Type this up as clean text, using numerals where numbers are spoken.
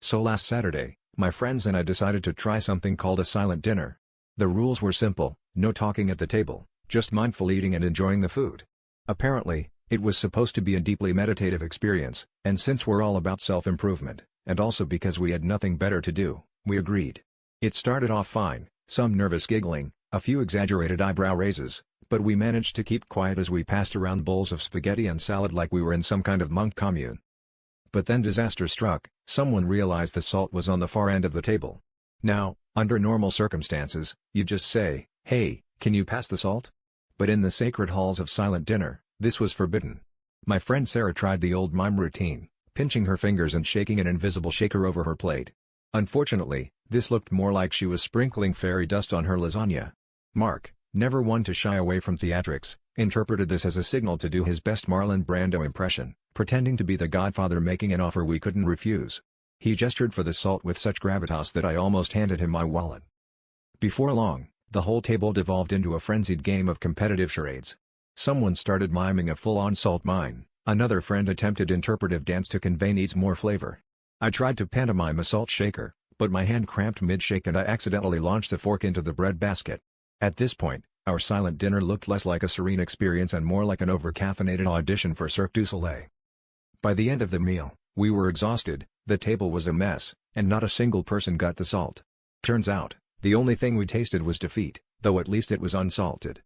So last Saturday, my friends and I decided to try something called a silent dinner. The rules were simple: no talking at the table, just mindful eating and enjoying the food. Apparently, it was supposed to be a deeply meditative experience, and since we're all about self-improvement, and also because we had nothing better to do, we agreed. It started off fine, some nervous giggling, a few exaggerated eyebrow raises, but we managed to keep quiet as we passed around bowls of spaghetti and salad like we were in some kind of monk commune. But then disaster struck. Someone realized the salt was on the far end of the table. Now, under normal circumstances, you'd just say, "Hey, can you pass the salt?" But in the sacred halls of silent dinner, this was forbidden. My friend Sarah tried the old mime routine, pinching her fingers and shaking an invisible shaker over her plate. Unfortunately, this looked more like she was sprinkling fairy dust on her lasagna. Mark, never one to shy away from theatrics, interpreted this as a signal to do his best Marlon Brando impression, pretending to be the Godfather making an offer we couldn't refuse. He gestured for the salt with such gravitas that I almost handed him my wallet. Before long, the whole table devolved into a frenzied game of competitive charades. Someone started miming a full-on salt mine, another friend attempted interpretive dance to convey needs more flavor. I tried to pantomime a salt shaker, but my hand cramped mid-shake and I accidentally launched a fork into the bread basket. At this point, our silent dinner looked less like a serene experience and more like an over-caffeinated audition for Cirque du Soleil. By the end of the meal, we were exhausted, the table was a mess, and not a single person got the salt. Turns out, the only thing we tasted was defeat, though at least it was unsalted.